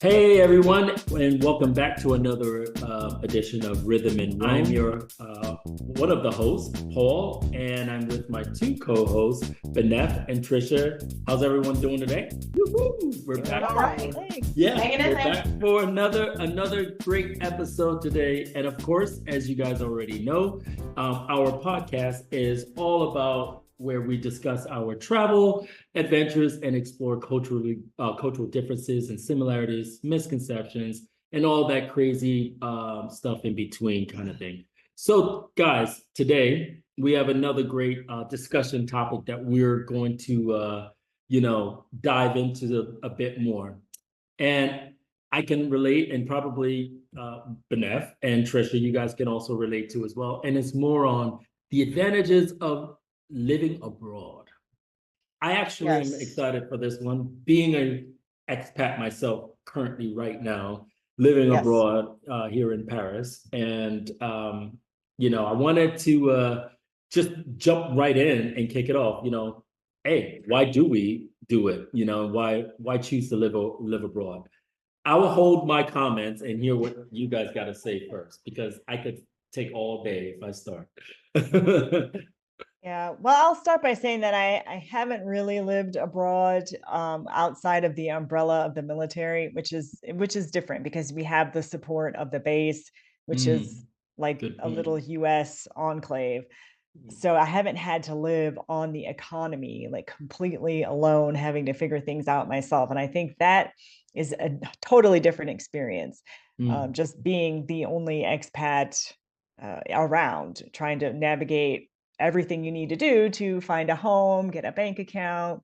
Hey everyone, and welcome back to another edition of Rhythm and Roam. I'm your one of the hosts, Paul, and I'm with my two co-hosts, Benef and Trecia. How's everyone doing today? Woo-hoo! We're back. All right. Yeah, we're back for another great episode today. And of course, as you guys already know, our podcast is all about where we discuss our travel adventures and explore cultural differences and similarities, misconceptions, and all that crazy stuff in between kind of thing. So, guys, today we have another great discussion topic that we're going to, dive into a bit more. And I can relate, and probably Benef and Trecia, you guys can also relate to as well. And it's more on the advantages of living abroad. I actually am excited for this one, being an expat myself currently right now, living abroad here in Paris. And, I wanted to just jump right in and kick it off. Hey, why do we do it? Why choose to live abroad? I will hold my comments and hear what you guys got to say first, because I could take all day if I start. Yeah, well, I'll start by saying that I haven't really lived abroad outside of the umbrella of the military, which is different because we have the support of the base, which is like a little US enclave. So I haven't had to live on the economy, like completely alone, having to figure things out myself. And I think that is a totally different experience. Just being the only expat around, trying to navigate everything you need to do to find a home, get a bank account,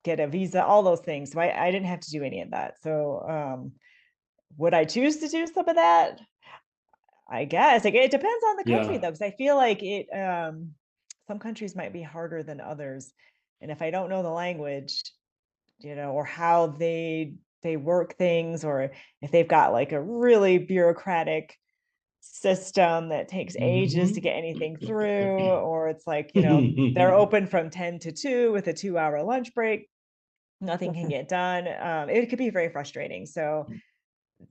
get a visa, all those things. So I didn't have to do any of that. So would I choose to do some of that? I guess it depends on the country though, because I feel like some countries might be harder than others. And if I don't know the language, or how they work things, or if they've got like a really bureaucratic system that takes ages to get anything through, or it's like, they're open from 10 to 2 with a 2-hour lunch break, nothing can get done. It could be very frustrating. So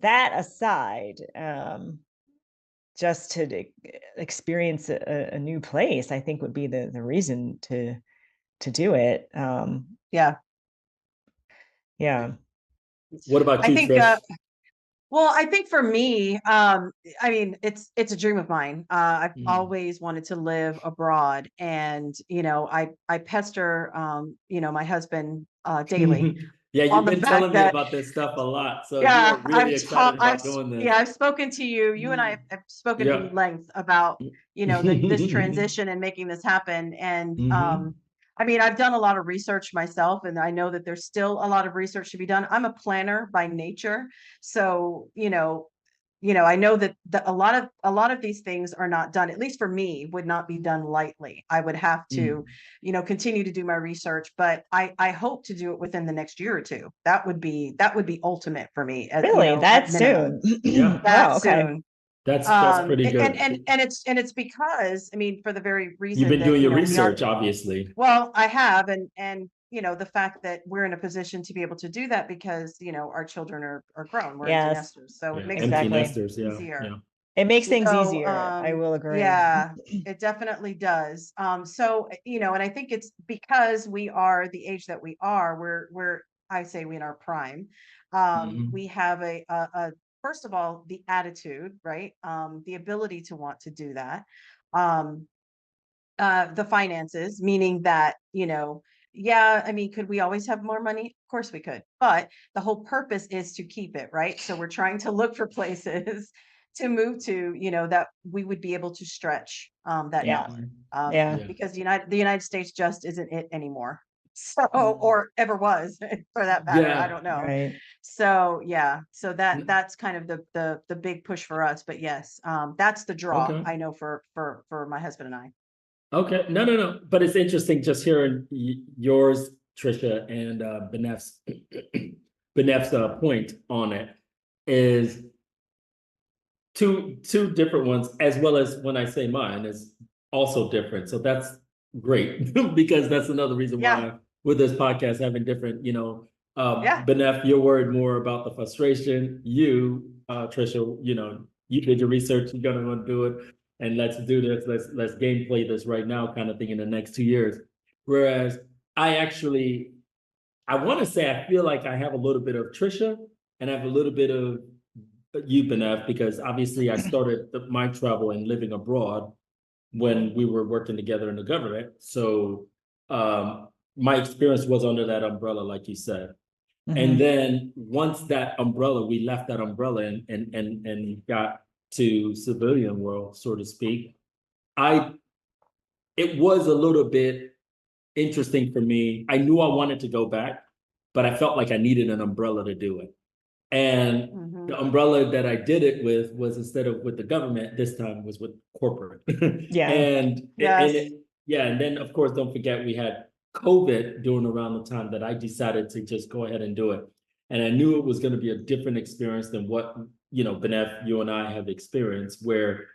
that aside, just to experience a new place, I think would be the reason to do it. Yeah. What about you, Trish? Well, I think for me, it's a dream of mine. I've always wanted to live abroad, and I pester my husband daily. Yeah, you've been telling me about this stuff a lot, so you're really excited about doing this. Yeah, I've spoken to you. You and I have spoken in length about this transition and making this happen, and I've done a lot of research myself, and I know that there's still a lot of research to be done. I'm a planner by nature. So, I know that a lot of these things are not done, at least for me, would not be done lightly. I would have to, continue to do my research, but I hope to do it within the next year or two. That would be ultimate for me. Really? That soon? Yeah. That soon. That's pretty good. And it's because, for the very reason you've been doing your research, obviously. Well, I have, and the fact that we're in a position to be able to do that because our children are grown. We're empty nesters, so it makes it easier. Yeah. It makes things easier. I will agree. Yeah, it definitely does. So and I think it's because we are the age that we are. We're I say we in our prime. We have a first of all, the attitude, right? The ability to want to do that. The finances, meaning that, could we always have more money? Of course we could, but the whole purpose is to keep it, right? So we're trying to look for places to move to, that we would be able to stretch that number. Because the United States just isn't it anymore. So, or ever was for that matter. I don't know. Right. So so that's kind of the big push for us. But yes, that's the draw. Okay. I know for my husband and I. Okay, no. But it's interesting just hearing yours, Trecia, and Benef's point on it is two different ones, as well as when I say mine is also different. So that's great because that's another reason why with this podcast having different, Benef, you're worried more about the frustration. You, Trecia, you did your research. You're gonna want to do it, and let's do this. Let's gameplay this right now, kind of thing, in the next 2 years. Whereas I want to say I feel like I have a little bit of Trecia, and I have a little bit of you, Benef, because obviously I started my travel and living abroad when we were working together in the government. So my experience was under that umbrella, like you said. Mm-hmm. And then once that umbrella, we left that umbrella and got to civilian world, so to speak. It was a little bit interesting for me. I knew I wanted to go back, but I felt like I needed an umbrella to do it. And the umbrella that I did it with was, instead of with the government, this time was with corporate. Yeah. And and then of course, don't forget, we had COVID during around the time that I decided to just go ahead and do it. And I knew it was going to be a different experience than what, Benef, you and I have experienced, where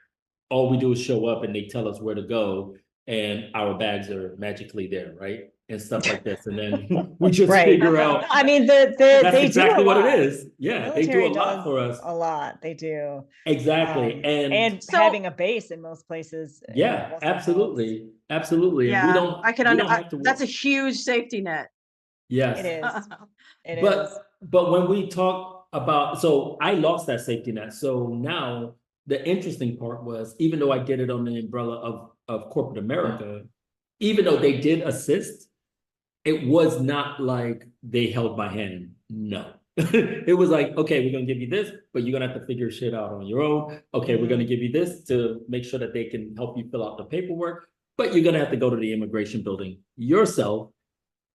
all we do is show up and they tell us where to go and our bags are magically there, right? And stuff like this. And then we just figure out. I mean, that's they exactly do what it is. Yeah, Military they do a lot for us. A lot, they do. Exactly. And so, having a base in most places. Yeah, absolutely. Absolutely. Yeah, that's a huge safety net. Yes. It is. But when we talk about, so I lost that safety net. So now the interesting part was, even though I did it on the umbrella of corporate America, even though they did assist, it was not like they held my hand. No. It was like, okay, we're going to give you this, but you're going to have to figure shit out on your own. Okay, we're going to give you this to make sure that they can help you fill out the paperwork, but you're going to have to go to the immigration building yourself.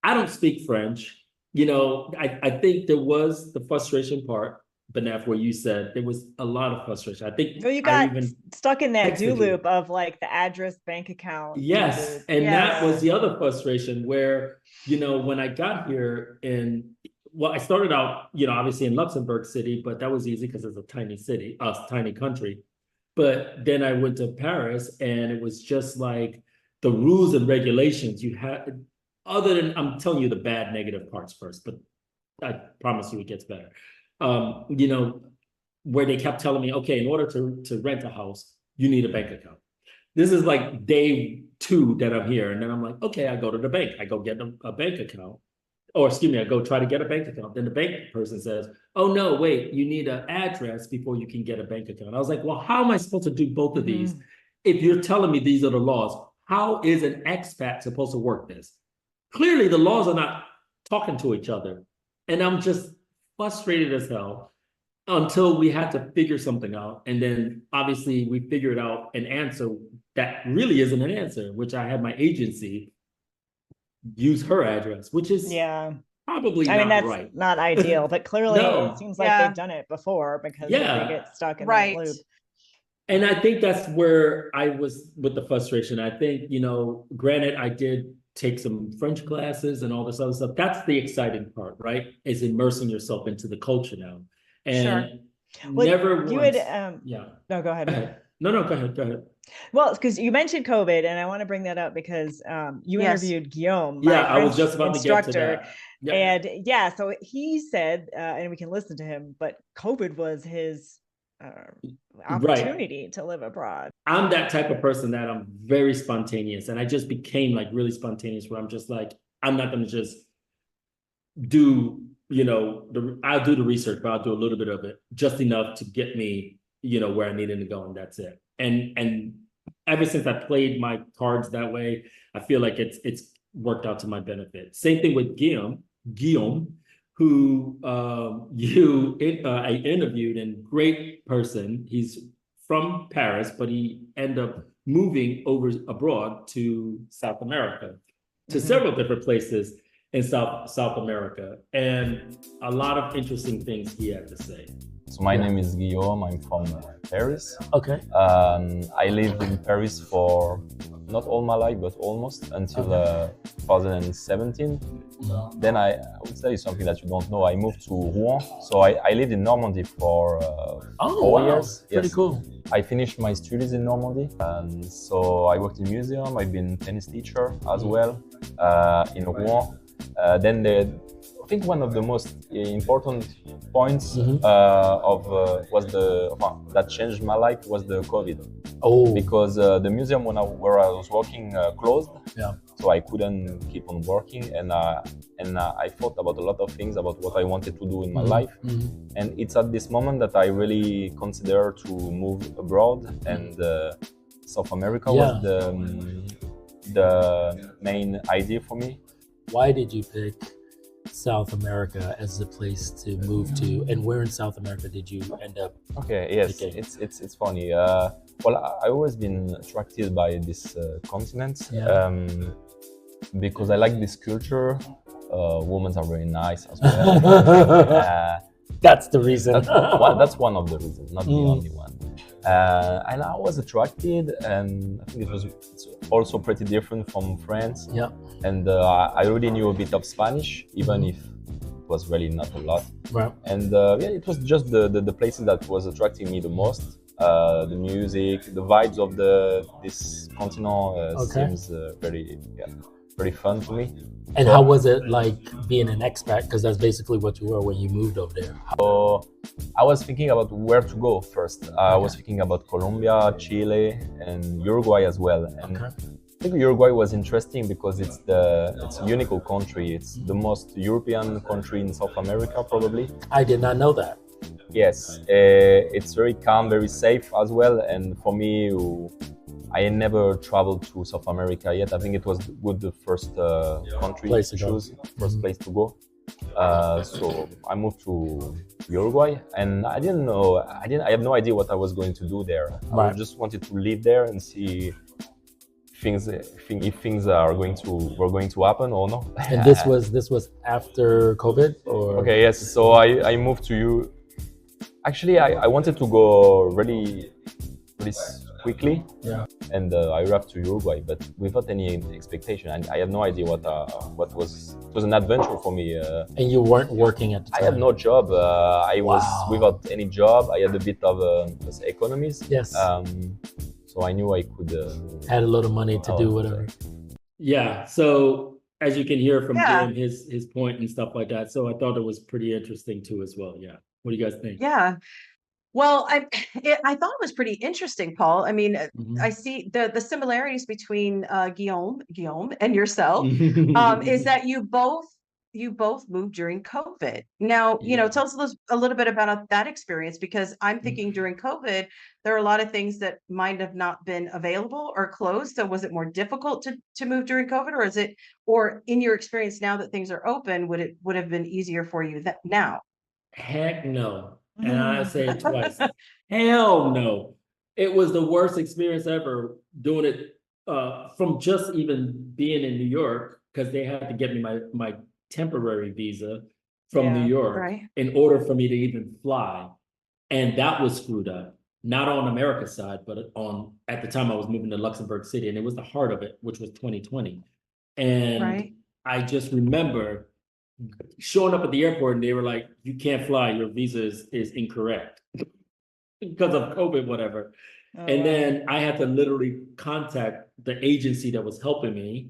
I don't speak French. I think there was the frustration part, Benef, where you said there was a lot of frustration. I think you got stuck in that do loop of like the address, bank account. Yes. And that was the other frustration where, when I got here I started out, obviously in Luxembourg City, but that was easy because it's a tiny city, a tiny country. But then I went to Paris and it was just like the rules and regulations you had, other than, I'm telling you the bad negative parts first, but I promise you it gets better. Where they kept telling me, okay, in order to rent a house, you need a bank account. This is like day 2 that I'm here. And then I'm like, okay, I go to the bank. I go get a bank account. Or excuse me, I go try to get a bank account. Then the bank person says, oh no, wait, you need an address before you can get a bank account. I was like, well, how am I supposed to do both of these? If you're telling me these are the laws, how is an expat supposed to work this? Clearly the laws are not talking to each other. And I'm just frustrated as hell until we had to figure something out. And then obviously we figured out an answer that really isn't an answer, which I had my agency use her address, which is probably not right. Not ideal, but clearly it seems like they've done it before because they get stuck in that loop. And I think that's where I was with the frustration. I think, granted, I did take some French classes and all this other stuff. That's the exciting part, right? Is immersing yourself into the culture now. And never once. No, go ahead. No, go ahead. Well, because you mentioned COVID, and I want to bring that up because you interviewed Guillaume, my French I was just about instructor, to get to that. And so he said, and we can listen to him, but COVID was his opportunity to live abroad. I'm that type of person that I'm very spontaneous, and I just became like really spontaneous, where I'm just like, I'm not going to just do, I'll do the research, but I'll do a little bit of it, just enough to get me, where I needed to go, and that's it. And ever since I played my cards that way, I feel like it's worked out to my benefit. Same thing with Guillaume, who I interviewed, and great person. He's from Paris, but he ended up moving over abroad to South America, to several different places in South America, and a lot of interesting things he had to say. So my name is Guillaume, I'm from Paris. Okay. I lived in Paris for not all my life, but almost until 2017. Then I would tell you something that you don't know. I moved to Rouen. So I lived in Normandy for 4 years. Pretty cool. I finished my studies in Normandy. And so I worked in museum. I've been tennis teacher as well in Rouen. Then think one of the most important points was that changed my life was the COVID. Oh, Because the museum where I was working closed, yeah. so I couldn't keep on working, and I thought about a lot of things about what I wanted to do in my life, and it's at this moment that I really consider to move abroad, and South America was the main idea for me. Why did you pick South America as the place to move to, and where in South America did you end up? Okay, yes, it's funny. Well, I always been attracted by this continent because I like this culture. Women are very nice as well. That's the reason. That's one of the reasons, not the only one. And I was attracted, and I think it's also pretty different from France. Yeah. And I already knew a bit of Spanish, even if it was really not a lot. Right. And it was just the places that was attracting me the most. The music, the vibes of this continent seems very fun to me. And how was it like being an expat? Because that's basically what you were when you moved over there. So I was thinking about where to go first. I was thinking about Colombia, Chile, and Uruguay as well. And I think Uruguay was interesting because it's a unique country. It's the most European country in South America, probably. I did not know that. Yes, it's very calm, very safe as well. And for me, I never traveled to South America yet. I think it was the first country to choose, first place to go. So I moved to Uruguay, and I had no idea what I was going to do there. I just wanted to live there and see if things were going to happen or not. And this was after COVID, or? Okay, yes. So I moved to you. Actually, I wanted to go really quickly, and I arrived to Uruguay, but without any expectation. And I had no idea what was. It was an adventure for me. And you weren't working at the time? I had no job. I was without any job. I had a bit of economies. Yes. So I knew I could. Had a lot of money to do whatever. Yeah. So as you can hear from Guillaume, his point and stuff like that. So I thought it was pretty interesting too, as well. Yeah. What do you guys think? Yeah. Well, I thought it was pretty interesting, Paul. I mean, I see the similarities between Guillaume and yourself is that you both moved during COVID. Now, tell us a little bit about that experience, because I'm thinking during COVID, there are a lot of things that might have not been available or closed. So was it more difficult to move during COVID, or in your experience now that things are open, would have been easier for you now? Heck no. And I say it twice. Hell no. It was the worst experience ever doing it from just even being in New York, because they had to get me my temporary visa from New York in order for me to even fly. And that was screwed up. Not on America's side, but at the time I was moving to Luxembourg City, and it was the heart of it, which was 2020. And I just remember showing up at the airport, and they were like, "You can't fly. Your visa is incorrect because of COVID, whatever." Then I had to literally contact the agency that was helping me,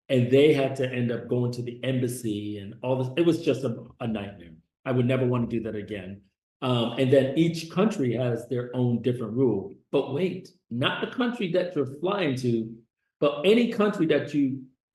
and they had to end up going to the embassy and all this. It was just a nightmare. I would never want to do that again. And then each country has their own different rule. But wait, not the country that you're flying to, but any country that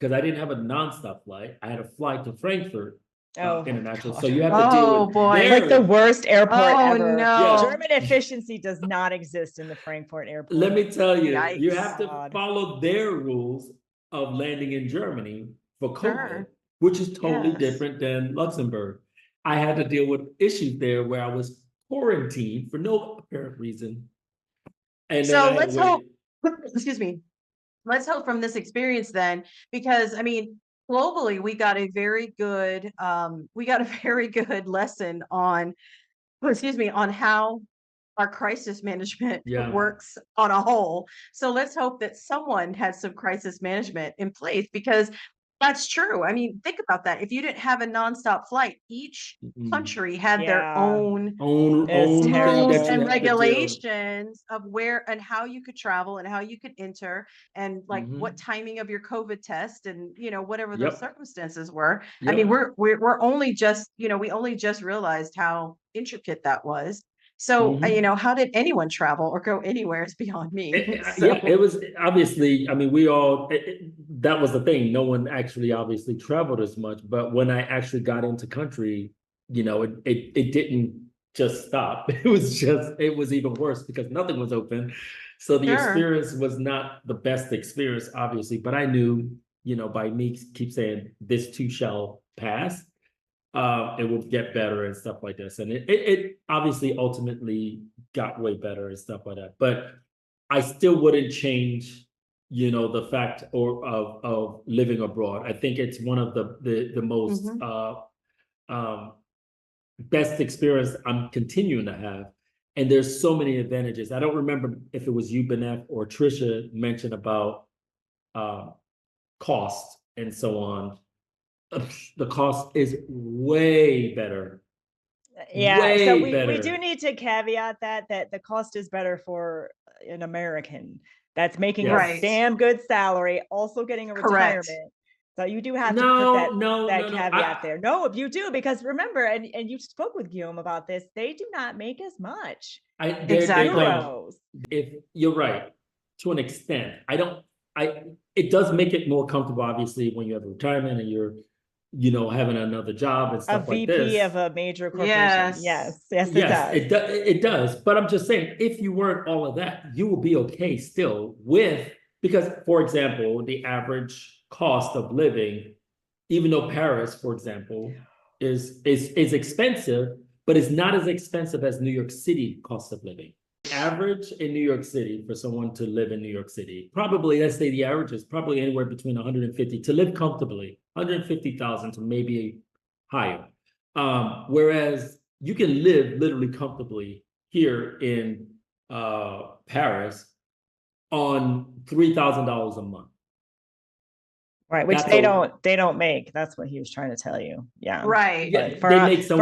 because I didn't have a nonstop flight. I had a flight to Frankfurt International. So you have to deal with like the worst airport ever. No. German efficiency does not exist in the Frankfurt airport. Let me tell you, you have to follow their rules of landing in Germany for COVID, which is totally different than Luxembourg. I had to deal with issues there where I was quarantined for no apparent reason. And so let's hope, excuse me. Let's hope from this experience then, because I mean, globally, we got a very good lesson on how our crisis management works on a whole. So let's hope that someone has some crisis management in place, because That's true. I mean, think about that. If you didn't have a nonstop flight, each country had their own own It's thing terrible. that rules you and have to do. regulations of where and how you could travel and how you could enter and like what timing of your COVID test and whatever those circumstances were. I mean, we're only just we only just realized how intricate that was. So how did anyone travel or go anywhere is beyond me. Yeah, it was obviously. I mean, we all. That was the thing. No one actually obviously traveled as much. But when I actually got into country, it didn't just stop. It was even worse because nothing was open. So the experience was not the best experience, obviously. But I knew, by me keep saying this too shall pass. It will get better and stuff like this. And it obviously ultimately got way better and stuff like that. But I still wouldn't change, the fact of living abroad. I think it's one of the most best experience I'm continuing to have. And there's so many advantages. I don't remember if it was you, Benef, or Trecia mentioned about cost and so on. The cost is way better. Yeah, so we do need to caveat that the cost is better for an American that's making a damn good salary, also getting a retirement. So you do have to put that caveat there. No, you do, because remember, and you spoke with Guillaume about this, they do not make as much. Exactly. If you're right, to an extent. It does make it more comfortable, obviously, when you have a retirement and you're having another job and stuff like this. A VP of a major corporation. Yes, it does. But I'm just saying, if you weren't all of that, you will be okay still because, for example, the average cost of living, even though Paris, for example, is expensive, but it's not as expensive as New York City cost of living. Average in New York City for someone to live in New York City, probably, let's say the average is probably anywhere between 150 to live comfortably, 150,000 to maybe higher. Whereas you can live literally comfortably here in Paris on $3,000 a month. Right, which they don't make. That's what he was trying to tell you. Yeah. Right. Yeah, for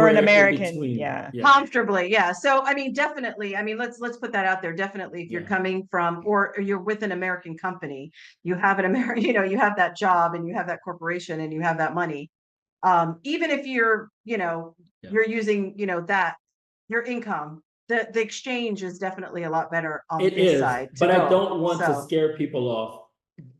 an American, comfortably. Yeah. So I mean, definitely. I mean, let's put that out there. Definitely, if you're coming from or you're with an American company, you have you have that job and you have that corporation and you have that money. Even if you're, you're using, that your income, the exchange is definitely a lot better on this side. But I don't want to scare people off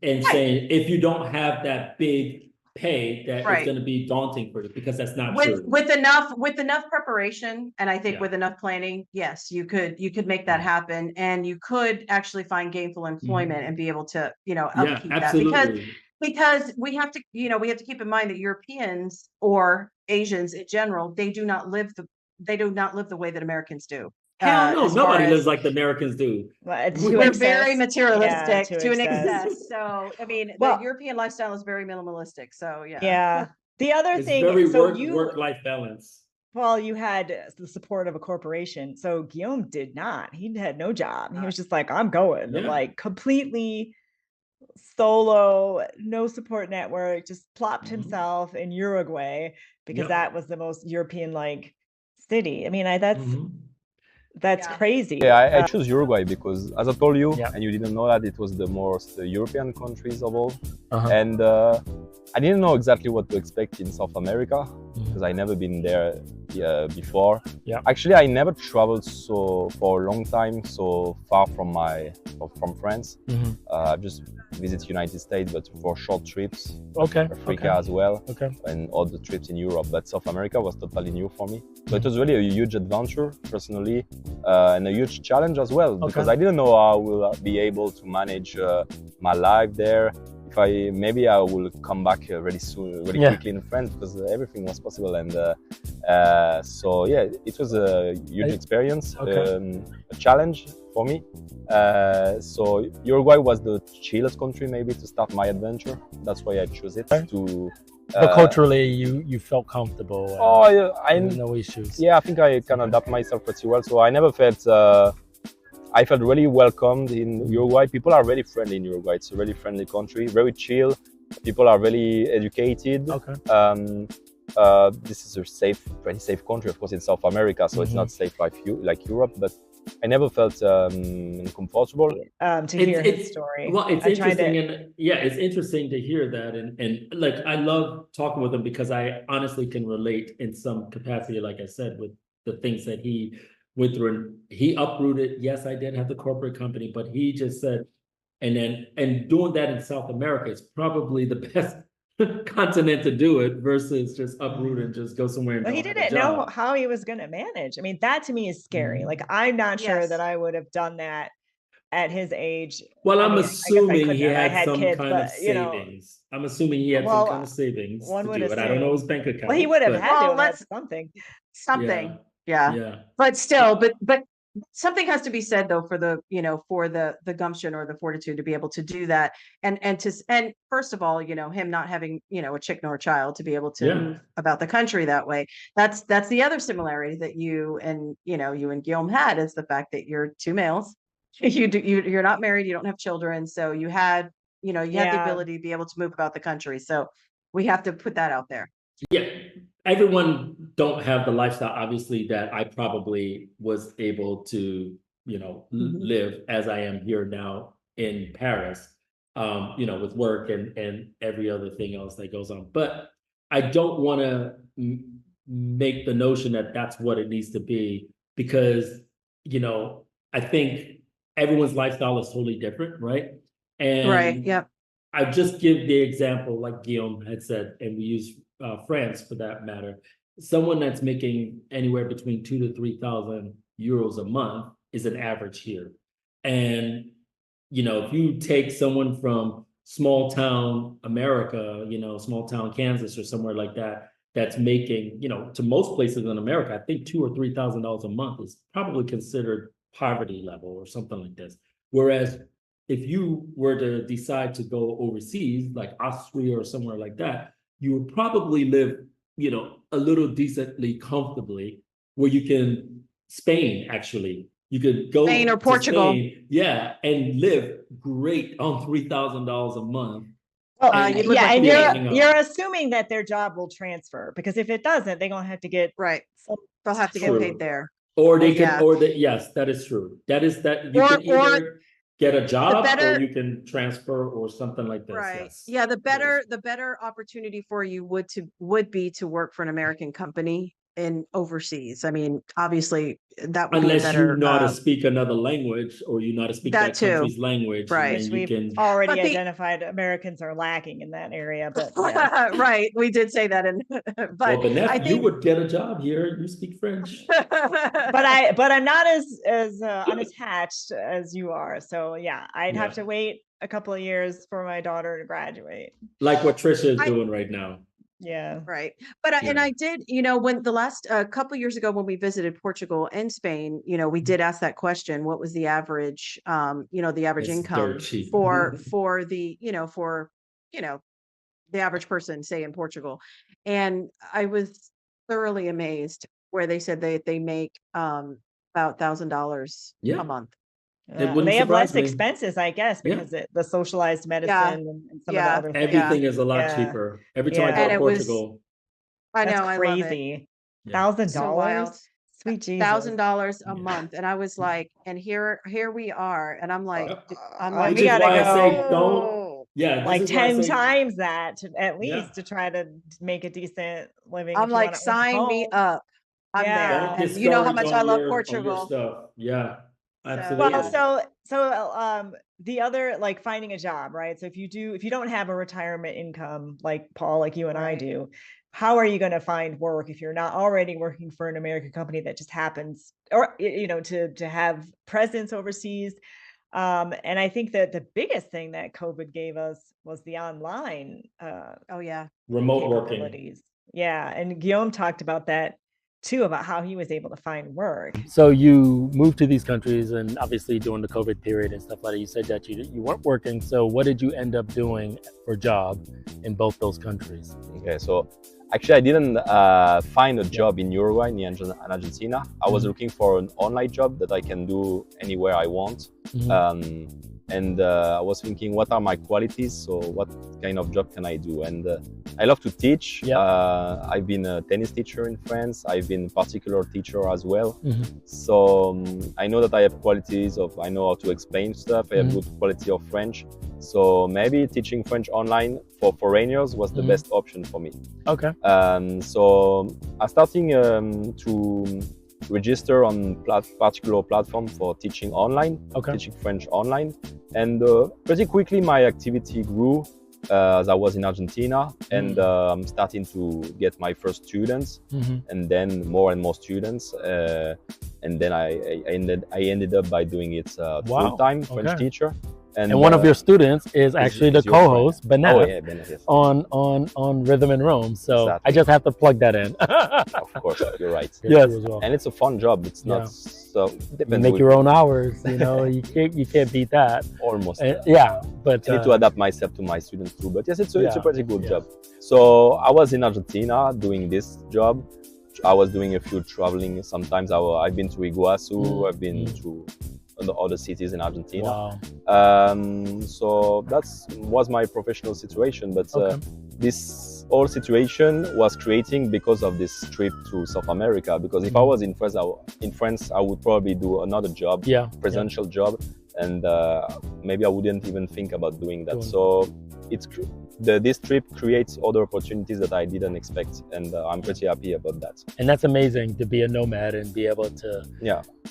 and saying if you don't have that big pay that it's going to be daunting for you, because that's not true. With enough preparation, and I think with enough planning, yes, you could make that happen, and you could actually find gainful employment and be able to upkeep that, because we have to keep in mind that Europeans or Asians in general, they do not live the way that Americans do. Hell no, nobody lives like the Americans do. We're very materialistic to an excess. So, I mean, the European lifestyle is very minimalistic. So, yeah. The other thing, very work-life balance. Well, you had the support of a corporation. So Guillaume did not. He had no job. He was just like, I'm going, like completely solo, no support network, just plopped himself in Uruguay because that was the most European-like city. I mean, that's crazy. Yeah, I chose Uruguay because, as I told you, and you didn't know that, it was the most European countries of all. And I didn't know exactly what to expect in South America because I never been there before. Actually, I never traveled for a long time so far from France. I've just visited United States, but for short trips. Africa as well, and all the trips in Europe. But South America was totally new for me. So it was really a huge adventure, personally, and a huge challenge as well, because I didn't know how I will be able to manage my life there. Maybe I will come back really soon, really quickly in France, because everything was possible. And so yeah, it was a huge experience, a challenge for me. So Uruguay was the chillest country maybe to start my adventure. That's why I chose it. But culturally, you felt comfortable. No issues. Yeah, I think I can adapt myself pretty well. So I never felt. I felt really welcomed in Uruguay. People are really friendly in Uruguay. It's a really friendly country, very chill. People are really educated. Okay. This is a pretty safe country. Of course, in South America, so it's not safe like Europe. But I never felt uncomfortable. To hear his story. Well, it's interesting, and it's interesting to hear that, and like I love talking with him because I honestly can relate in some capacity, like I said, with the things that he went through. And he uprooted. Yes, I did have the corporate company, but he just said, and doing that in South America is probably the best continent to do it versus just uproot and just go somewhere. And he didn't know how he was going to manage. I mean, that to me is scary. Like, I'm not sure that I would have done that at his age. Well, I'm assuming he had some kind of savings. I'm assuming he had some kind of savings. One would assume. I don't know his bank account. Well, he would have had to have something. Yeah. But still, but something has to be said though for the gumption or the fortitude to be able to do that, and first of all, him not having a chick nor a child to be able to move about the country that way. That's the other similarity that you and Guillaume had, is the fact that you're two males. You're not married, you don't have children, so you had the ability to be able to move about the country. So we have to put that out there. Yeah, everyone don't have the lifestyle, obviously, that I probably was able to, live as I am here now in Paris, with work and every other thing else that goes on. But I don't want to make the notion that that's what it needs to be, because, I think everyone's lifestyle is totally different, right? And I just give the example, like Guillaume had said, and we use France for that matter. Someone that's making anywhere between 2,000 to 3,000 euros a month is an average here. And, if you take someone from small town America, small town Kansas or somewhere like that, that's making, to most places in America, I think $2,000 or $3,000 a month is probably considered poverty level or something like this. Whereas if you were to decide to go overseas, like Austria or somewhere like that, you would probably live, a little decently comfortably, where you can, Spain, actually, you could go Spain or Portugal. Spain, and live great on $3,000 a month. Well, and you're assuming that their job will transfer, because if it doesn't, they're gonna have to get they'll have to get paid there. Or they can, yes, that is true. That is that you can either get a job or you can transfer or something like this. Right. Yes. Yeah. The better opportunity for you would be to work for an American company in overseas. I mean, obviously that would unless be better. You know how to speak another language, or you know how to speak that country's language. Right. And we've already identified Americans are lacking in that area, but right. We did say that but Benef, I think you would get a job here. You speak French. but I'm not as unattached as you are. So I'd have to wait a couple of years for my daughter to graduate. Like what Trecia is doing right now. Yeah. Right. But and I did, when the last couple of years ago when we visited Portugal and Spain, we did ask that question: what was the average, the average income for the, the average person, say, in Portugal? And I was thoroughly amazed where they said they make about $1,000 a month. They have less expenses, I guess, because the socialized medicine and some of the other things. Everything is a lot cheaper. Every time I go to Portugal. I know, that's crazy. $1,000? Sweet Jesus. $1,000 a month. And I was like, and here we are. And I'm like, we gotta go. Like 10 times that at least to try to make a decent living. I'm like, sign me up. I'm there. And you know how much I love Portugal. Yeah. Absolutely. Well, so the other, like, finding a job, right? So if you don't have a retirement income, like Paul, like you and I do, how are you going to find work if you're not already working for an American company that just happens, or to have presence overseas? And I think that the biggest thing that COVID gave us was the online remote working. Yeah, and Guillaume talked about that too, about how he was able to find work. So you moved to these countries, and obviously during the COVID period and stuff like that, you said that you weren't working. So what did you end up doing for a job in both those countries? Okay, so actually I didn't find a job in Uruguay and Argentina. I was looking for an online job that I can do anywhere I want. And I was thinking, what are my qualities? So what kind of job can I do? And I love to teach. I've been a tennis teacher in France. I've been particular teacher as well. So I know that I have qualities of, I know how to explain stuff. I have good quality of French. So maybe teaching French online for foreigners was the best option for me. Okay. So I'm starting to register on particular platform for teaching online, teaching French online. And pretty quickly my activity grew as I was in Argentina, and I'm starting to get my first students, and then more and more students. And then I ended up by doing it full-time French teacher. And one of your students is actually the co-host, Benef, oh, yeah, Benef, yes. on Rhythm and Roam. So I just have to plug that in. Of course, you're right. Yes, and it's a fun job. It's not so. You make your own hours. You know, you can't beat that. Almost. But I need to adapt myself to my students too. But yes, it's a pretty good job. So I was in Argentina doing this job. I was doing a few traveling. Sometimes I've been to Iguazu. I've been to other cities in Argentina. So that was my professional situation, but this whole situation was creating because of this trip to South America. Because if I was in France, I would probably do another job, presential job, and maybe I wouldn't even think about doing that. So this trip creates other opportunities that I didn't expect, and I'm pretty happy about that. And that's amazing to be a nomad and be able to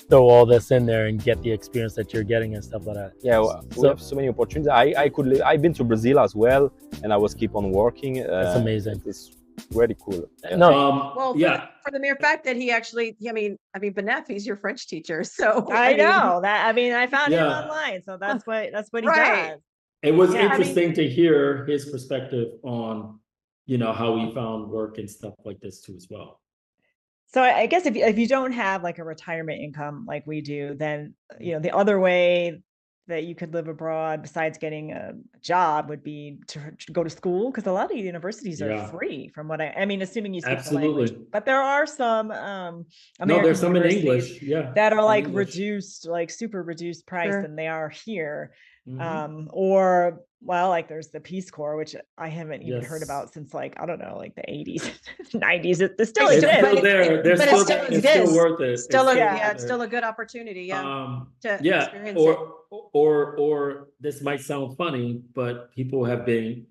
throw all this in there and get the experience that you're getting and stuff like that. Yeah, we have so many opportunities. I've been to Brazil as well, and I was keep on working. That's amazing. It's really cool. For the mere fact that he actually, I mean, Benef, he's your French teacher, so I know that. I mean, I found him online, so that's what he does. It was interesting to hear his perspective on, how he found work and stuff like this too as well. So I guess if you don't have like a retirement income like we do, then the other way that you could live abroad besides getting a job would be to go to school, because a lot of universities are free, from what I mean, assuming you speak the language. But there are some there's some in English, that are like reduced, like super reduced price than they are here. Or like there's the Peace Corps, which I haven't even heard about since like, I don't know, like the 80s, 90s. It still exists. It's still there. It's still worth it. It's still a good opportunity. To experience it. Or this might sound funny, but people have been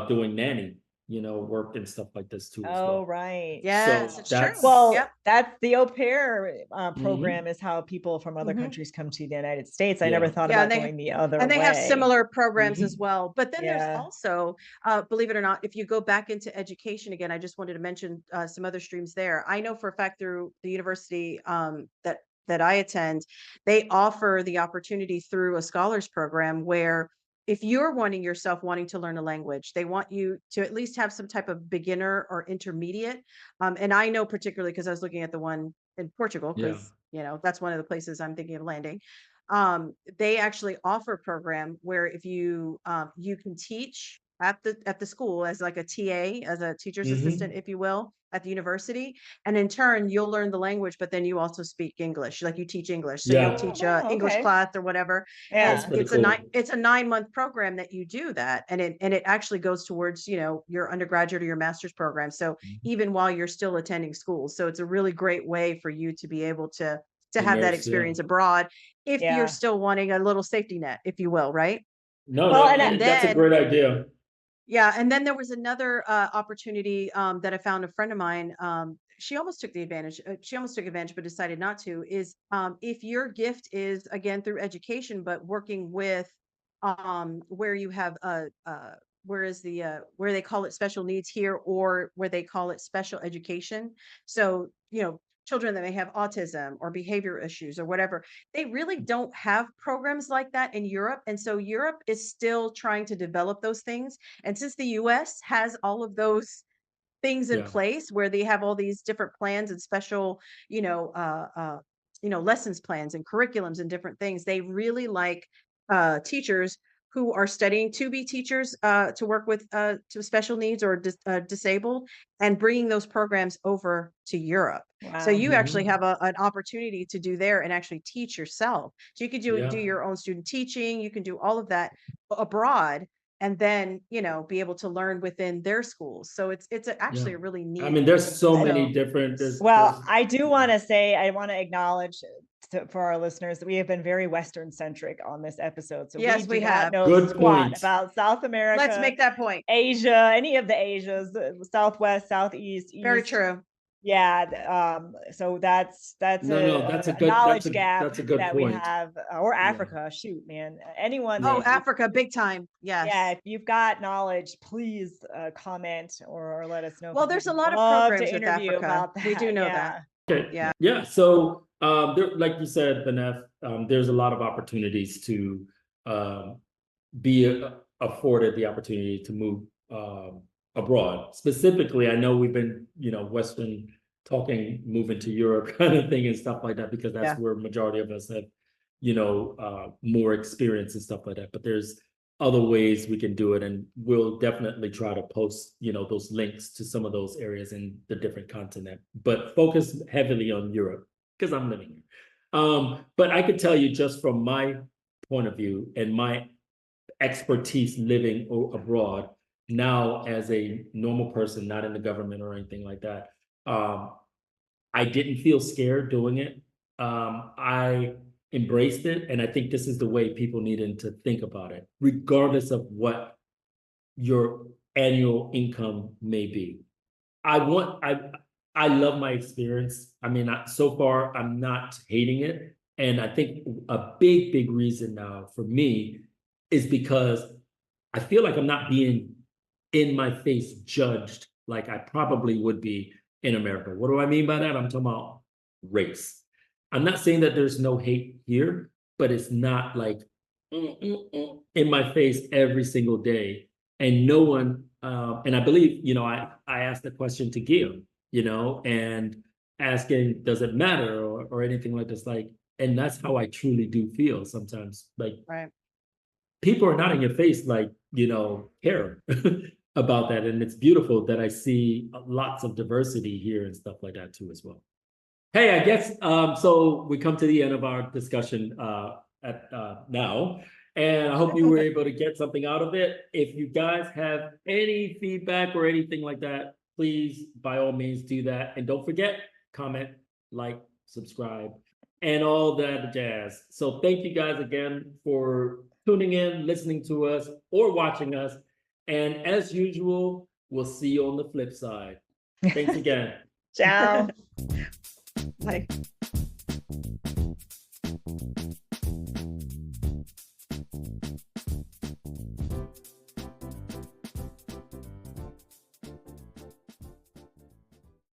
doing nanny, work and stuff like this too. Oh, right. Yes, so it's true. Well, that's the au pair program is how people from other countries come to the United States. I never thought about going the other way. And they have similar programs as well. But then there's also, believe it or not, if you go back into education again, I just wanted to mention some other streams there. I know for a fact through the university that I attend, they offer the opportunity through a scholars program where if you're wanting to learn a language, they want you to at least have some type of beginner or intermediate. And I know particularly because I was looking at the one in Portugal, because that's one of the places I'm thinking of landing. They actually offer a program where if you can teach at the school as like a TA, as a teacher's assistant, if you will, at the university, and in turn you'll learn the language, but then you also speak English, like you teach English, so you'll teach English class or whatever. And it's cool. It's a 9-month program that you do that, and it actually goes towards your undergraduate or your master's program, so even while you're still attending school. So it's a really great way for you to be able to have that experience abroad, if you're still wanting a little safety net, if you will, right? That's a great idea. Yeah, and then there was another opportunity that I found. A friend of mine, she almost took advantage, but decided not to. Is if your gift is again through education, but working with where you have where they call it special needs here, or where they call it special education. So children that may have autism or behavior issues or whatever, they really don't have programs like that in Europe. And so Europe is still trying to develop those things. And since the US has all of those things in place where they have all these different plans and special, lessons plans and curriculums and different things, they really like teachers who are studying to be teachers, to work with to special needs or disabled, and bringing those programs over to Europe. So Wow. you actually have an opportunity to do there and actually teach yourself. So you could do your own student teaching. You can do all of that abroad, and then be able to learn within their schools. So it's actually a really neat. I mean, there's so many different. Well, I do want to say, I want to acknowledge for our listeners that we have been very Western centric on this episode. So yes, we have no good squat point about South America. Let's make that point. Asia, any of the Asias, Southwest, Southeast, East. Very true. Yeah. So that's that's a good knowledge gap that's a good that point. we have, or Africa. Shoot, man, anyone. Oh, Africa, big time. Yes. Yeah. If you've got knowledge, please comment or let us know. Well, there's a lot of programs with Africa. About that. We do know that. Okay. Yeah. So, there, like you said, Benef, there's a lot of opportunities to be afforded the opportunity to move abroad. Specifically, I know we've been, Western talking, moving to Europe kind of thing and stuff like that, because that's where majority of us have, more experience and stuff like that. But there's other ways we can do it, and we'll definitely try to post, those links to some of those areas in the different continent, but focus heavily on Europe because I'm living here. But I could tell you, just from my point of view and my expertise living abroad now as a normal person, not in the government or anything like that, I didn't feel scared doing it. I embraced it, and I think this is the way people needed to think about it, regardless of what your annual income may be. I love my experience. I mean, so far I'm not hating it, and I think a big reason now for me is because I feel like I'm not being in my face judged like I probably would be in America. What do I mean by that? I'm talking about race. I'm not saying that there's no hate here, but it's not like in my face every single day. And no one, and I believe, I asked the question to Guillaume, and asking, does it matter or anything like this? Like, and that's how I truly do feel sometimes. Like, people are not in your face, like, care about that. And it's beautiful that I see lots of diversity here and stuff like that too as well. Hey, I guess, so we come to the end of our discussion now, and I hope you were able to get something out of it. If you guys have any feedback or anything like that, please, by all means, do that. And don't forget, comment, like, subscribe, and all that jazz. So thank you guys again for tuning in, listening to us, or watching us. And as usual, we'll see you on the flip side. Thanks again. Ciao. Bye.